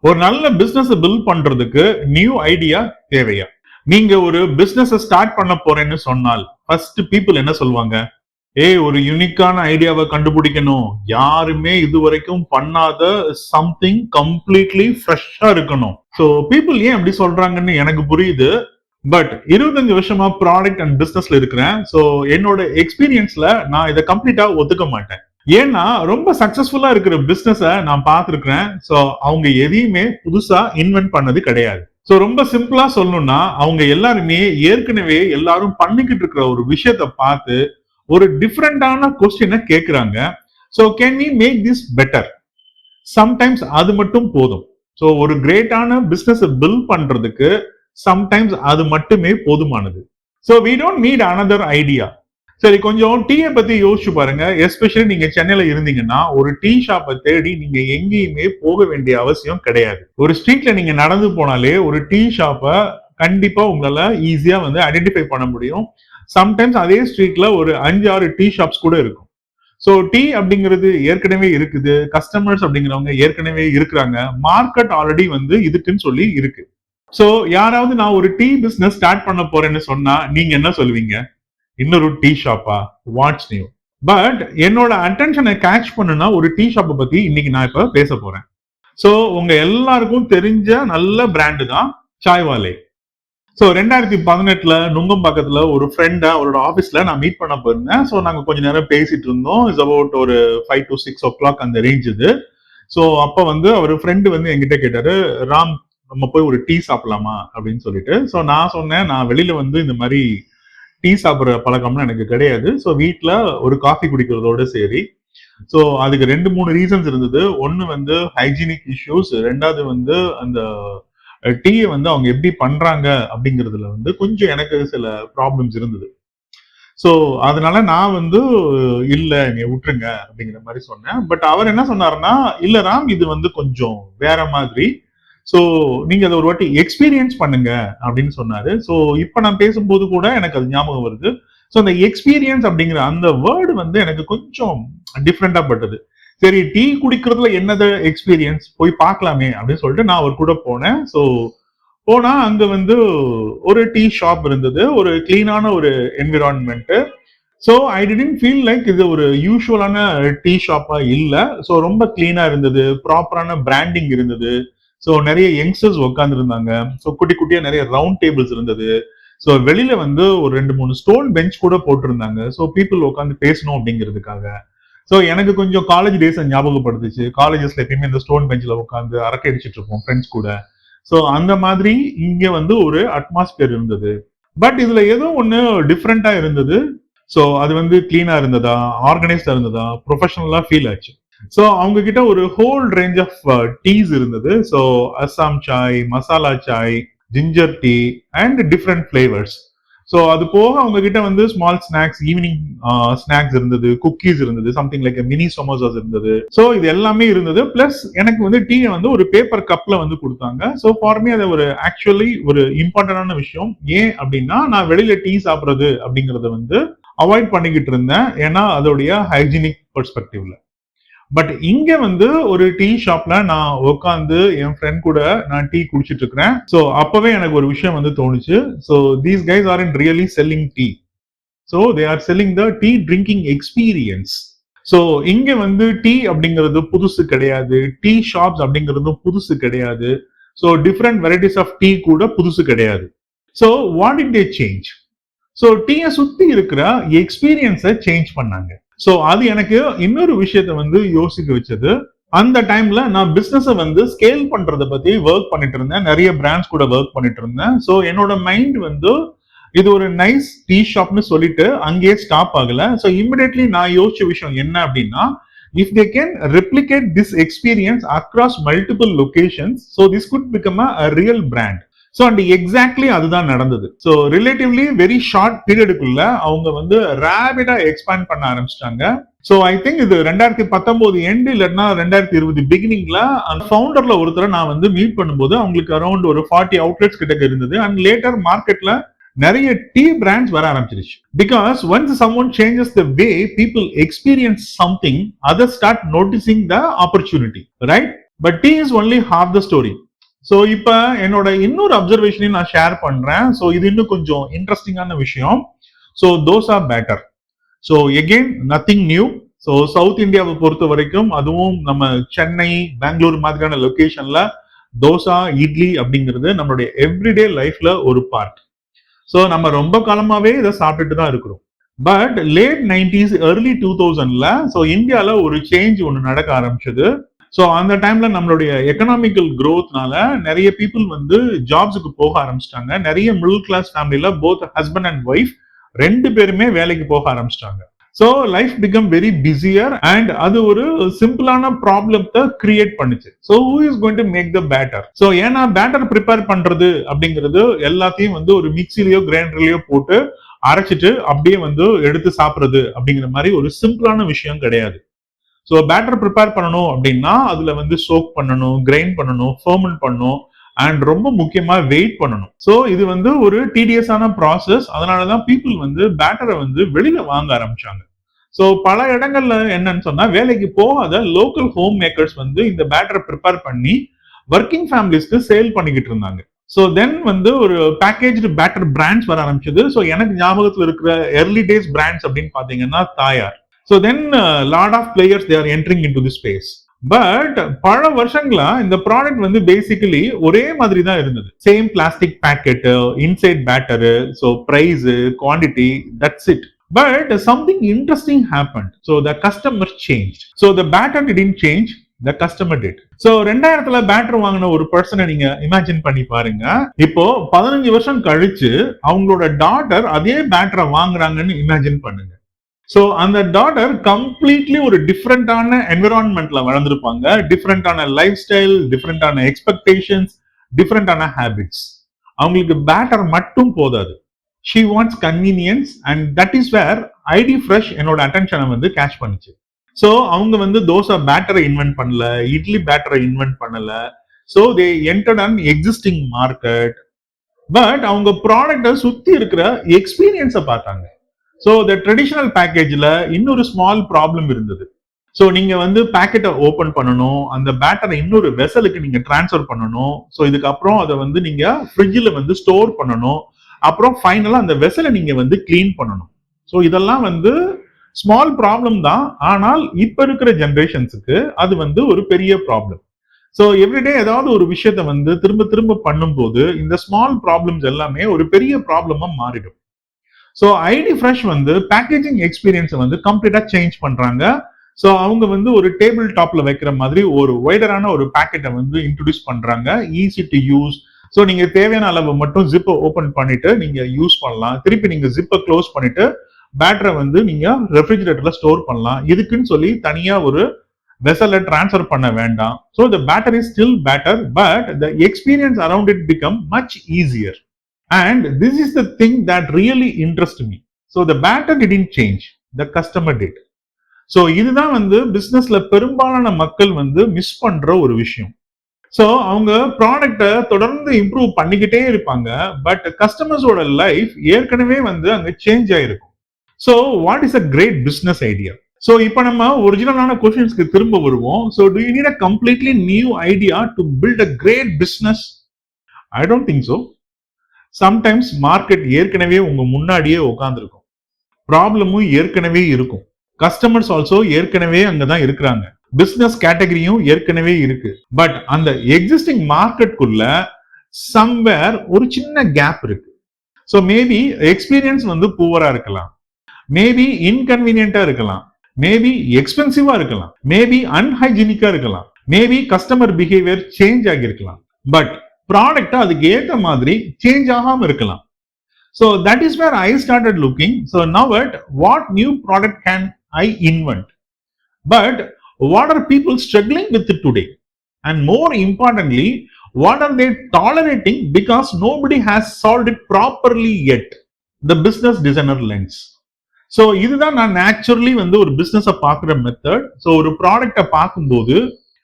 ஒரு நல்ல business build பண்றதுக்கு நியூ ஐடியா தேவையா? நீங்க ஒரு பிசினஸ் ஸ்டார்ட் பண்ண போறேன்னு சொன்னால் ஃபர்ஸ்ட் பீப்புள் என்ன சொல்லுவாங்க? ஒரு யூனிக்கான ஐடியாவை கண்டுபிடிக்கணும், யாருமே இதுவரைக்கும் பண்ணாத சம்திங் கம்ப்ளீட்லி ஃப்ரெஷ்ஷா இருக்கணும். ஸோ பீப்புள் ஏன் அப்படி சொல்றாங்கன்னு எனக்கு புரியுது. பட் 25 வருஷமா ப்ராடக்ட் அண்ட் பிசினஸ்ல இருக்கிறேன். ஸோ என்னோட எக்ஸ்பீரியன்ஸ்ல நான் இதை கம்ப்ளீட்டா ஒத்துக்க மாட்டேன். ஏன்னா ரொம்ப சக்சஸ்ஃபுல்லா இருக்கிற பிசினஸ நான் பார்த்திருக்கிறேன். ஸோ அவங்க எதையுமே புதுசா இன்வென்ட் பண்ணது கிடையாது. ஸோ ரொம்ப சிம்பிளா சொல்லணும்னா அவங்க எல்லாருமே ஏற்கனவே எல்லாரும் பண்ணிக்கிட்டு இருக்கிற ஒரு விஷயத்த பார்த்து ஒரு டிஃப்ரெண்டான கொஸ்டினை கேட்கிறாங்க. So can we make this better? Sometimes அது மட்டும் போதும். ஸோ ஒரு கிரேட்டான பிசினஸ் பில்ட் பண்றதுக்கு சம்டைம்ஸ் அது மட்டுமே போதுமானது. So we don't need another idea. சரி, கொஞ்சம் டீயை பத்தி யோசிச்சு பாருங்க. எஸ்பெஷலி நீங்க சென்னையில இருந்தீங்கன்னா ஒரு டீ ஷாப்பை தேடி நீங்க எங்கேயுமே போக வேண்டிய அவசியம் கிடையாது. ஒரு ஸ்ட்ரீட்ல நீங்க நடந்து போனாலே ஒரு டீ ஷாப்பை கண்டிப்பா உங்களால ஈஸியா வந்து ஐடென்டிஃபை பண்ண முடியும். சம்டைம்ஸ் அதே ஸ்ட்ரீட்ல ஒரு 5-6 டீ ஷாப்ஸ் கூட இருக்கும். ஸோ டீ அப்படிங்கிறது ஏற்கனவே இருக்குது, கஸ்டமர்ஸ் அப்படிங்கிறவங்க ஏற்கனவே இருக்கிறாங்க, மார்க்கெட் ஆல்ரெடி வந்து இதுக்குன்னு சொல்லி இருக்கு. ஸோ யாராவது நான் ஒரு டீ பிசினஸ் ஸ்டார்ட் பண்ண போறேன்னு சொன்னா நீங்க என்ன சொல்லுவீங்க? இன்னொரு டீ ஷாப்பா, வாட்ஸ் நியூ? பட் என்னோட அட்டென்ஷனை கேட்ச் பண்ணுனா ஒரு டீ ஷாப்பை பத்தி இன்னைக்கு நான் இப்ப பேச போறேன். ஸோ உங்க எல்லாருக்கும் தெரிஞ்ச நல்ல பிராண்டு தான் சாய்வாலே. ஸோ 2018 நுங்கம்பாக்கத்துல ஒரு ஃப்ரெண்டை அவரோட ஆஃபீஸ்ல நான் மீட் பண்ண போயிருந்தேன். ஸோ நாங்கள் கொஞ்ச நேரம் பேசிட்டு இருந்தோம். இட்ஸ் அபவுட் ஒரு 5 to 6 o'clock அந்த ரேஞ்ச் இது. ஸோ அப்போ வந்து அவர் ஃப்ரெண்டு வந்து என்கிட்ட கேட்டாரு, ராம் நம்ம போய் ஒரு டீ சாப்பிடலாமா அப்படின்னு சொல்லிட்டு. ஸோ நான் சொன்னேன், நான் வெளியில வந்து இந்த மாதிரி டீ சாப்பிட்ற பழக்கம்லாம் எனக்கு கிடையாது. ஸோ வீட்டில் ஒரு காஃபி குடிக்கிறதோட சரி. ஸோ அதுக்கு 2-3 ரீசன்ஸ் இருந்தது. ஒன்று வந்து ஹைஜீனிக் இஷ்யூஸ், ரெண்டாவது வந்து அந்த டீயை வந்து அவங்க எப்படி பண்றாங்க அப்படிங்கிறதுல வந்து கொஞ்சம் எனக்கு சில ப்ராப்ளம்ஸ் இருந்தது. ஸோ அதனால நான் வந்து இல்ல நீ விட்டுருங்க அப்படிங்கிற மாதிரி சொன்னேன். பட் அவர் என்ன சொன்னாருன்னா, இல்ல ராம் இது வந்து கொஞ்சம் வேற மாதிரி, ஸோ நீங்க அதை ஒரு வாட்டி எக்ஸ்பீரியன்ஸ் பண்ணுங்க அப்படின்னு சொன்னாரு. ஸோ இப்ப நான் பேசும்போது கூட எனக்கு அது ஞாபகம் வருது. ஸோ அந்த எக்ஸ்பீரியன்ஸ் அப்படிங்கிற அந்த வேர்டு வந்து எனக்கு கொஞ்சம் டிஃப்ரெண்டா பட்டது. சரி, டீ குடிக்கிறதுல என்னது எக்ஸ்பீரியன்ஸ், போய் பார்க்கலாமே அப்படின்னு சொல்லிட்டு நான் அவர் கூட போனேன். ஸோ போனா அங்க வந்து ஒரு டீ ஷாப் இருந்தது, ஒரு கிளீனான ஒரு environment. So I didn't feel like இது ஒரு யூஷுவலான டீ ஷாப்பா இல்ல. ஸோ ரொம்ப கிளீனா இருந்தது, ப்ராப்பரான பிராண்டிங் இருந்தது. ஸோ நிறைய யங்ஸ்டர்ஸ் உட்கார்ந்து இருந்தாங்க. ஸோ குட்டி குட்டியா நிறைய ரவுண்ட் டேபிள்ஸ் இருந்தது. ஸோ வெளியில வந்து ஒரு 2-3 ஸ்டோன் பெஞ்ச் கூட போட்டிருந்தாங்க. ஸோ பீப்புள் உட்காந்து பேசணும் அப்படிங்கிறதுக்காக. ஸோ எனக்கு கொஞ்சம் காலேஜ் டேஸ் ஞாபகப்படுத்துச்சு. காலேஜஸ்ல எப்பயுமே இந்த ஸ்டோன் பெஞ்சில் உட்காந்து அரட்டை அடிச்சிட்டு இருப்போம் ஃப்ரெண்ட்ஸ் கூட. ஸோ அந்த மாதிரி இங்க வந்து ஒரு அட்மாஸ்பியர் இருந்தது. பட் இதுல ஏதோ ஒன்று டிஃப்ரெண்டா இருந்தது. ஸோ அது வந்து கிளீனா இருந்ததா, ஆர்கனைஸ்டா இருந்ததா, ப்ரொஃபஷனலா ஃபீல் ஆச்சு. ஸோ அவங்க கிட்ட ஒரு ஹோல் ரேஞ்ச் ஆஃப் டீஸ் இருந்தது. So Assam Sai, masala Sai, ginger tea and different flavours. So அது போக அவங்க கிட்ட வந்து ஸ்மால் ஸ்நாக்ஸ், ஈவினிங் ஸ்நாக்ஸ் இருந்தது, குக்கீஸ் இருந்தது, சம்திங் லைக் மினி சமோசாஸ் இருந்தது. ஸோ இது எல்லாமே இருந்தது. பிளஸ் எனக்கு வந்து டீயை வந்து ஒரு பேப்பர் கப்ல வந்து கொடுத்தாங்க. ஸோ ஃபார் மீ அது ஒரு ஆக்சுவலி ஒரு இம்பார்ட்டன்டான விஷயம். ஏன் அப்படின்னா நான் வெளியில டீ சாப்பிட்றது அப்படிங்கறத வந்து அவாய்ட் பண்ணிக்கிட்டு இருந்தேன். ஏன்னா அதோடைய ஹைஜீனிக் பெர்ஸ்பெக்டிவ்ல. பட் இங்க வந்து ஒரு டீ ஷாப்ல நான் உட்காந்து என் ஃப்ரெண்ட் கூட நான் டீ குடிச்சிட்டு இருக்கிறேன். ஸோ அப்பவே எனக்கு ஒரு விஷயம் வந்து தோணுச்சு. So these guys are in really selling tea. So they are selling the tea drinking experience. So இங்க வந்து டீ அப்படிங்கிறது புதுசு கிடையாது, டீ ஷாப்ஸ் அப்படிங்கிறதும் புதுசு கிடையாது. So different varieties of tea கூட புதுசு கிடையாது. So what did they change? So டீயை சுத்தி இருக்கிற எக்ஸ்பீரியன்ஸை சேஞ்ச் பண்ணாங்க. ஸோ அது எனக்கு இன்னொரு விஷயத்த வந்து யோசிக்க வச்சது. அந்த டைம்ல நான் பிசினஸ் வந்து ஸ்கேல் பண்றதை பத்தி ஒர்க் பண்ணிட்டு இருந்தேன். நிறைய பிராண்ட்ஸ் கூட ஒர்க் பண்ணிட்டு இருந்தேன். ஸோ என்னோட மைண்ட் வந்து இது ஒரு நைஸ் டீ ஷாப்னு சொல்லிட்டு அங்கேயே ஸ்டாப் ஆகல. ஸோ இமிடியட்லி நான் யோசிச்ச விஷயம் என்ன அப்படின்னா, if they can replicate this experience across multiple locations, so this good become a real brand. So and exactly அதுதான் நடந்தது. ஸோ ரிலேட்டிவ்லி வெரி ஷார்ட் பீரியடுக்குள்ள அவங்க வந்து ரேபிடா எக்ஸ்பேண்ட் பண்ண ஆரம்பிச்சிட்டாங்க. ஸோ ஐ திங்க் இது 2019 எண்ட் இல்லைன்னா 2020 பிகினிங்ல அந்த ஃபவுண்டர்ல ஒருத்தரை நான் வந்து மீட் பண்ணும்போது அவங்களுக்கு அரௌண்ட் ஒரு 40 அவுட்லெட்ஸ் கிட்ட இருந்தது. அண்ட் லேட்டர் மார்க்கெட்ல நிறைய டீ பிராண்ட்ஸ் வர ஆரம்பிச்சிருச்சு. Because once someone changes the way people experience something, other start noticing the opportunity, right? But tea is only half the story. So இப்போ என்னோட இன்னொரு அப்சர்வேஷனையும் நான் ஷேர் பண்றேன். ஸோ இது இன்னும் கொஞ்சம் இன்ட்ரெஸ்டிங்கான விஷயம். So dosa batter. So again nothing new. So south இந்தியாவை பொறுத்த வரைக்கும், அதுவும் நம்ம சென்னை, பெங்களூர் மாதிரியான லொகேஷன்ல தோசா, இட்லி அப்படிங்கிறது நம்மளுடைய எவ்ரிடே லைஃப்ல ஒரு பார்ட். ஸோ நம்ம ரொம்ப காலமாவே இதை சாப்பிட்டுட்டு தான் இருக்கிறோம். பட் லேட் 90s early 2000ல ஸோ இந்தியாவில் ஒரு சேஞ்ச் ஒன்று நடக்க ஆரம்பிச்சது. ஸோ அந்த டைம்ல நம்மளுடைய எக்கனாமிக்கல் க்ரோத்னால நிறைய பீப்புள் வந்து ஜாப்ஸுக்கு போக ஆரம்பிச்சிட்டாங்க. நிறைய மிடில் கிளாஸ் ஃபேமிலியில போத் ஹஸ்பண்ட் அண்ட் ஒய்ஃப் ரெண்டு பேருமே வேலைக்கு போக ஆரம்பிச்சிட்டாங்க. So life become very busier and அது ஒரு சிம்பிளான ப்ராப்ளத்தை கிரியேட் பண்ணுச்சு. So who is going to make the batter? So ஏன்னா பேட்டர் ப்ரிப்பேர் பண்றது அப்படிங்கிறது எல்லாத்தையும் வந்து ஒரு மிக்சிலையோ கிரைண்டர்லயோ போட்டு அரைச்சிட்டு அப்படியே வந்து எடுத்து சாப்பிடுறது அப்படிங்கிற மாதிரி ஒரு சிம்பிளான விஷயம் கிடையாது. ஸோ பேட்டர் ப்ரிப்பேர் பண்ணணும் அப்படின்னா அதுல வந்து சோக் பண்ணணும், கிரைண்ட் பண்ணணும், ஃபர்மெண்ட் பண்ணணும் அண்ட் ரொம்ப முக்கியமா வெயிட் பண்ணணும். ஸோ இது வந்து ஒரு டிடிஎஸான ப்ராசஸ். அதனாலதான் பீப்புள் வந்து பேட்டரை வந்து வெளியில வாங்க ஆரம்பிச்சாங்க. ஸோ பல இடங்கள்ல என்னன்னு சொன்னா வேலைக்கு போகாத லோக்கல் ஹோம் மேக்கர்ஸ் வந்து இந்த பேட்டரை ப்ரிப்பேர் பண்ணி ஒர்க்கிங் ஃபேமிலிஸ்க்கு சேல் பண்ணிக்கிட்டு இருந்தாங்க. ஸோ தென் வந்து ஒரு பேக்கேஜ்டு பேட்டர் பிராண்ட்ஸ் வர ஆரம்பிச்சது. ஸோ எனக்கு ஞாபகத்தில் இருக்கிற early days பிராண்ட்ஸ் அப்படின்னு பாத்தீங்கன்னா தாயார். So then lot of players they are entering into the space. But பல வருஷங்களா இந்த ப்ராடக்ட் வந்து பேசிக்கலி ஒரே மாதிரி தான் இருந்தது. Same plastic packet, inside batter, so price, quantity, that's it. But something interesting happened. So the customer changed. So the batter didn't change, the customer did. So 2000ல batter வாங்கின ஒரு பர்சனை நீங்க இமேஜின் பண்ணி பாருங்க. இப்போ 15 வருஷம் கழிச்சு அவங்களோட டாட்டர் அதே பேட்டரை வாங்குறாங்கன்னு இமேஜின் பண்ணுங்க. ஸோ அந்த டாட்டர் கம்ப்ளீட்லி ஒரு டிஃப்ரெண்டான என்விரான்மெண்ட்ல வளர்ந்துருப்பாங்க. டிஃப்ரெண்டான லைஃப் ஸ்டைல், டிஃப்ரெண்டான எக்ஸ்பெக்டேஷன்ஸ், டிஃப்ரெண்டான ஹேபிட்ஸ். அவங்களுக்கு பேட்டர் மட்டும் போதாது. She wants convenience and that is where ID Fresh என்னோட அட்டென்ஷனை வந்து கேட்ச் பண்ணுச்சு. ஸோ அவங்க வந்து தோசை பேட்டரை இன்வென்ட் பண்ணல, இட்லி பேட்டரை இன்வென்ட் பண்ணல. So they entered an existing market. But அவங்க ப்ராடக்டை சுத்தி இருக்கிற எக்ஸ்பீரியன்ஸை பார்த்தாங்க. ஸோ த ட்ரெடிஷனல் பேக்கேஜ்ல இன்னொரு ஸ்மால் ப்ராப்ளம் இருந்தது. ஸோ நீங்க வந்து பேக்கெட்டை ஓபன் பண்ணணும், அந்த பேட்டரை இன்னொரு வெசலுக்கு நீங்க டிரான்ஸ்ஃபர் பண்ணணும். ஸோ இதுக்கப்புறம் அதை வந்து நீங்க ஃப்ரிட்ஜில் வந்து ஸ்டோர் பண்ணணும். அப்புறம் ஃபைனலா அந்த வெசலை நீங்க வந்து கிளீன் பண்ணணும். ஸோ இதெல்லாம் வந்து ஸ்மால் ப்ராப்ளம் தான். ஆனால் இப்ப இருக்கிற ஜென்ரேஷன்ஸுக்கு அது வந்து ஒரு பெரிய ப்ராப்ளம். ஸோ எவ்ரிடே ஏதாவது ஒரு விஷயத்த வந்து திரும்ப திரும்ப பண்ணும்போது இந்த ஸ்மால் ப்ராப்ளம்ஸ் எல்லாமே ஒரு பெரிய ப்ராப்ளமா மாறிடும். ஸோ ஐடி ஃப்ரெஷ் வந்து பேக்கேஜிங் எக்ஸ்பீரியன்ஸை வந்து கம்ப்ளீட்டா சேஞ்ச் பண்றாங்க. ஸோ அவங்க வந்து ஒரு டேபிள் டாப்ல வைக்கிற மாதிரி ஒரு வைடரான ஒரு பேக்கெட்டை வந்து இன்ட்ரோடியூஸ் பண்றாங்க. Easy to use. ஸோ நீங்க தேவையான அளவு மட்டும் ஜிப்பை ஓபன் பண்ணிட்டு நீங்க யூஸ் பண்ணலாம். திருப்பி நீங்க ஜிப்பை க்ளோஸ் பண்ணிட்டு பேட்டரை வந்து நீங்க ரெஃப்ரிஜிரேட்டர்ல ஸ்டோர் பண்ணலாம். இதுக்குன்னு சொல்லி தனியா ஒரு வெசலை டிரான்ஸ்ஃபர் பண்ண வேண்டாம். So the batter is still batter, but the experience around it become much easier. And this is the thing that really interest me. So the batter didn't change, the customer did. So இதுதான் வந்து பிசினஸ்ல பெரும்பாலான மக்கள் வந்து miss பண்ற ஒரு விஷயம். So அவங்க ப்ராடக்டை தொடர்ந்து இம்ப்ரூவ் பண்ணிக்கிட்டே இருப்பாங்க. பட் கஸ்டமர்ஸோட லைஃப் ஏற்கனவே வந்து அங்க சேஞ்ச் ஆயிருக்கும். So what is a great business idea? So இப்போ நம்ம ஒரிஜினலான கொஸ்டின்ஸ்க்கு திரும்ப வருவோம். So do you need a completely new idea to build a great business? I don't think so. Sometimes market ஏற்கனவே உங்க முன்னாடியே உட்காந்துருக்கும். ப்ராப்ளமும் ஏற்கனவே இருக்கும். கஸ்டமர்ஸ் ஆல்சோ ஏற்கனவே அங்கதான் இருக்கிறாங்க. பிசினஸ் கேட்டகரியும் ஏற்கனவே இருக்கு. பட் அந்த எக்ஸிஸ்டிங் மார்க்கெட்குள்ள சம்வேர் ஒரு சின்ன கேப் இருக்கு. ஸோ மேபி எக்ஸ்பீரியன்ஸ் வந்து புவரா இருக்கலாம், மேபி இன்கன்வீனியன்டா இருக்கலாம், மேபி எக்ஸ்பென்சிவா இருக்கலாம், மேபி அன்ஹைஜீனிக்கா இருக்கலாம், மேபி கஸ்டமர் பிஹேவியர் சேஞ்ச் ஆகியிருக்கலாம். பட் ப்ராடக்ட் அதுக்கு ஏற்ற மாதிரி சேஞ்ச் ஆகாம இருக்கலாம். So that is where I started looking. So now what new product can I invent? But what are people struggling with it today? And more importantly, what are they tolerating because nobody has solved it properly yet? The business designer lens. So இதுதான் நான் naturally வந்து ஒரு பிசினஸை பார்க்குற method. So ஒரு ப்ராடக்டை பார்க்கும்போது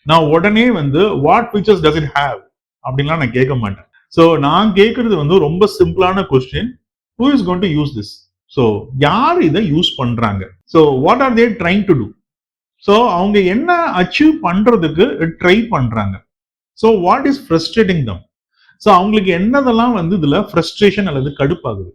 நான் உடனே வந்து what features does it have அப்படின்லாம் நான் கேட்க மாட்டேன். ஸோ நான் கேட்கறது வந்து ரொம்ப சிம்பிளான question. Who is going to use this? So யார் இதை யூஸ் பண்றாங்க? So what are they trying to do? So அவங்க என்ன அச்சீவ் பண்றதுக்கு ட்ரை பண்றாங்க. So what is frustrating them? So அவங்களுக்கு என்னதெல்லாம் வந்து இதுல ஃப்ரஸ்ட்ரேஷன் அல்லது கடுப்பாகுது?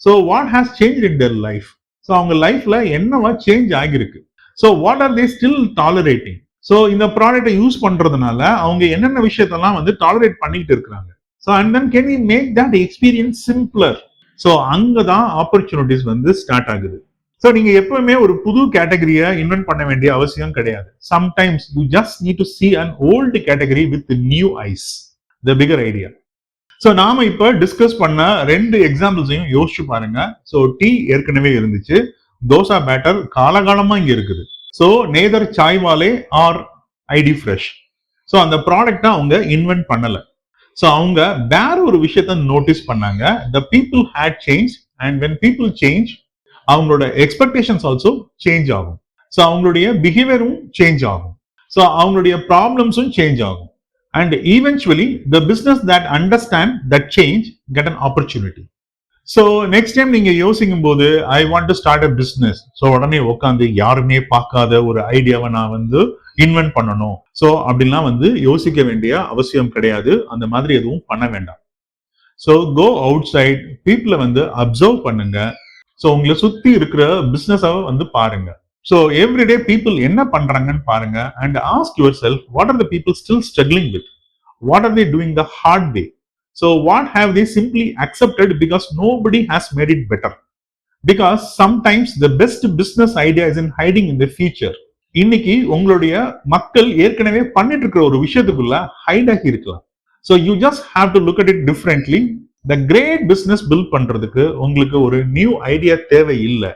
So what has change in their life? So அவங்க லைஃப்ல என்னவா சேஞ்ச் ஆகிருக்கு? So what are they still tolerating? So இந்த ப்ராடக்டை யூஸ் பண்றதுனால அவங்க என்னென்ன விஷயத்தெல்லாம் வந்து டாலரேட் பண்ணிட்டு இருக்கிறாங்க? So and then can we make that experience simpler? So அங்கதான் ஆப்பர்ச்சுனிட்டிஸ் வந்து ஸ்டார்ட் ஆகுது. ஸோ நீங்க எப்பவுமே ஒரு புது கேட்டகரியை இன்வென்ட் பண்ண வேண்டிய அவசியம் கிடையாது. Sometimes you just need to see an old category with new eyes, the bigger idea. So நாம இப்ப டிஸ்கஸ் பண்ண 2 எக்ஸாம்பிள்ஸையும் யோசிச்சு பாருங்க. ஸோ டீ ஏற்கனவே இருந்துச்சு, தோசா பேட்டர் காலகாலமா இங்க இருக்குது. ஸோ நேதர் சாய்வாலே ஆர் ஐடி ஃப்ரெஷ். ஸோ அந்த ப்ராடக்டை அவங்க இன்வென்ட் பண்ணல. ஸோ அவங்க வேற ஒரு விஷயத்த நோட்டீஸ் பண்ணாங்க. The people hate change and when people change அவங்களோட எக்ஸ்பெக்டேஷன்ஸ் ஆல்சோ சேஞ்ச் ஆகும். ஸோ அவங்களுடைய பிஹேவியரும் சேஞ்ச் ஆகும். ஸோ அவங்களுடைய ப்ராப்ளம்ஸும் சேஞ்ச் ஆகும். And eventually the business that understand that change get an opportunity. So next time நீங்க யோசிக்கும் போது I want to start a business, so உடனே உட்காந்து யாருமே பார்க்காத ஒரு ஐடியாவை நான் வந்து இன்வென்ட் பண்ணணும், ஸோ அப்படின்லாம் வந்து யோசிக்க வேண்டிய அவசியம் கிடையாது. அந்த மாதிரி எதுவும் பண்ண வேண்டாம். ஸோ கோ அவுட் சைட், பீப்புளை வந்து அப்சர்வ் பண்ணுங்க. ஸோ உங்களை சுத்தி இருக்கிற பிசினஸை வந்து பாருங்க. ஸோ எவ்ரிடே பீப்புள் என்ன பண்றாங்கன்னு பாருங்க and ask yourself, what are the people still struggling with? What are they doing the hard way? So what have they simply accepted because nobody has made it better? Because sometimes the best business idea is in hiding in the future. இன்னைக்கு உங்களுடைய மக்கள் ஏற்கனவே பண்ணிட்டு இருக்கிற ஒரு விஷயத்துக்குள்ள hide ஆகி இருக்கலாம். So you just have to look at it differently. The great business build பண்றதுக்கு உங்களுக்கு ஒரு நியூ ஐடியா தேவை இல்லை.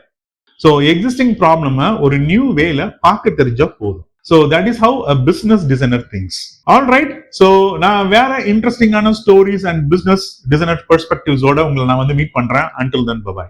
ஸோ எக்ஸிஸ்டிங் ப்ராப்ளம ஒரு நியூ வேல பார்க்க தெரிஞ்சா போதும். So that is how a business designer things. All right. So நான் வேற இன்ட்ரெஸ்டிங்கான ஸ்டோரிஸ் அண்ட் பிசினஸ் டிசைனர் பெர்ஸ்பெக்டிவ்ஸோட உங்களை நான் வந்து மீட் பண்றேன். Until then by.